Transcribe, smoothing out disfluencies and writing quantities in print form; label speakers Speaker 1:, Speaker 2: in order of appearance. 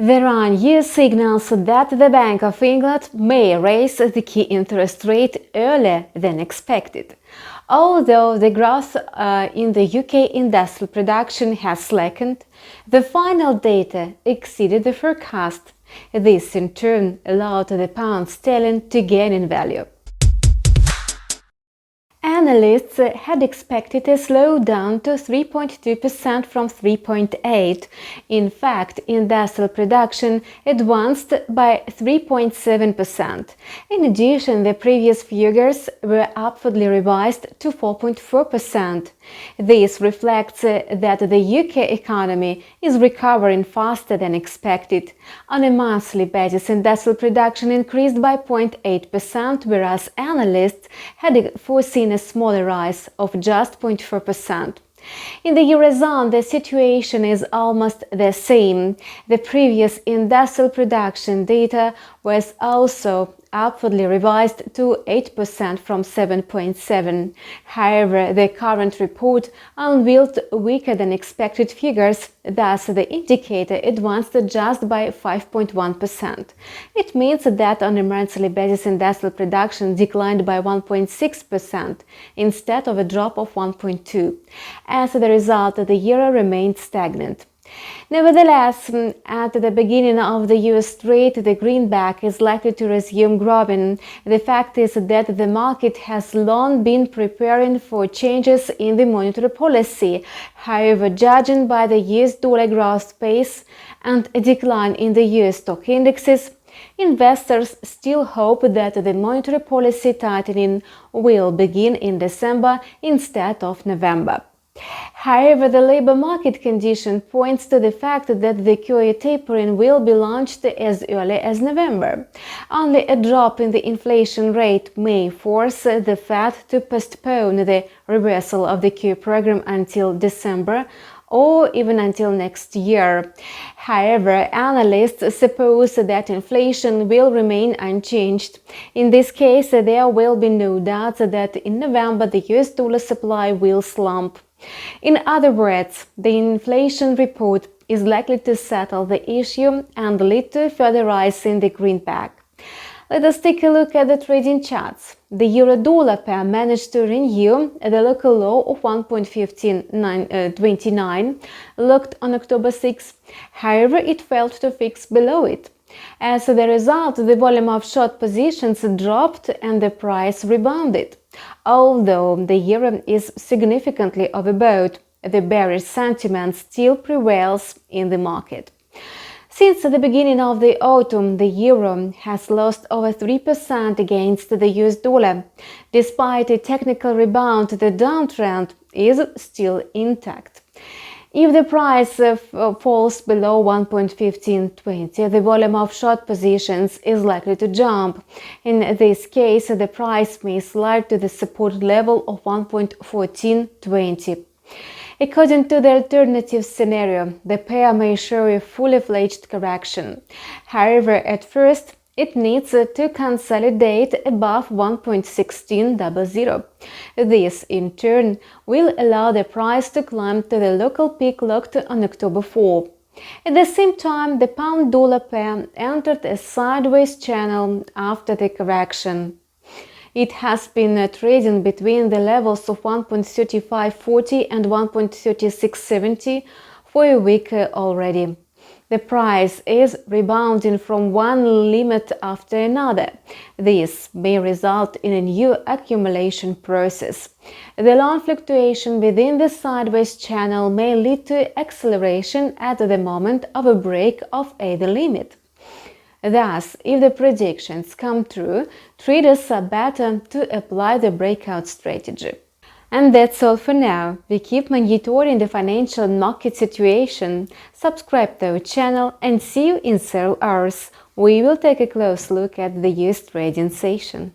Speaker 1: There are new signals that the Bank of England may raise the key interest rate earlier than expected. Although the growth in the UK industrial production has slackened, the final data exceeded the forecast. This in turn allowed the pound sterling to gain in value. Analysts had expected a slowdown to 3.2% from 3.8%. In fact, industrial production advanced by 3.7%. In addition, the previous figures were upwardly revised to 4.4%. This reflects that the UK economy is recovering faster than expected. On a monthly basis, industrial production increased by 0.8%, whereas analysts had foreseen a smaller rise of just 0.4%. In the Eurozone, the situation is almost the same. The previous industrial production data was also upwardly revised to 8% from 7.7%. However, the current report unveiled weaker than expected figures, thus the indicator advanced just by 5.1%. It means that on a monthly basis industrial production declined by 1.6% instead of a drop of 1.2%. As a result, the euro remained stagnant. Nevertheless, at the beginning of the US rate, the greenback is likely to resume growing. The fact is that the market has long been preparing for changes in the monetary policy. However, judging by the US dollar growth pace and a decline in the US stock indexes, investors still hope that the monetary policy tightening will begin in December instead of November. However, the labor market condition points to the fact that the QE tapering will be launched as early as November. Only a drop in the inflation rate may force the Fed to postpone the reversal of the QE program until December or even until next year. However, analysts suppose that inflation will remain unchanged. In this case, there will be no doubt that in November the US dollar supply will slump. In other words, the inflation report is likely to settle the issue and lead to a further rise in the greenback. Let us take a look at the trading charts. The euro-dollar pair managed to renew the local low of 1.1529 locked on October 6. However, it failed to fix below it. As a result, the volume of short positions dropped and the price rebounded. Although the euro is significantly overbought, the bearish sentiment still prevails in the market. Since the beginning of the autumn, the euro has lost over 3% against the US dollar. Despite a technical rebound, the downtrend is still intact. If the price falls below 1.1520, the volume of short positions is likely to jump. In this case, the price may slide to the support level of 1.1420. According to the alternative scenario, the pair may show a fully fledged correction. However, at first, it needs to consolidate above 1.1600. This, in turn, will allow the price to climb to the local peak locked on October 4. At the same time, the pound-dollar pair entered a sideways channel after the correction. It has been trading between the levels of 1.3540 and 1.3670 for a week already. The price is rebounding from one limit after another. This may result in a new accumulation process. The long fluctuation within the sideways channel may lead to acceleration at the moment of a break of either limit. Thus, if the predictions come true, traders are better to apply the breakout strategy. And that's all for now. We keep monitoring the financial market situation. Subscribe to our channel and see you in several hours. We will take a close look at the US trading session.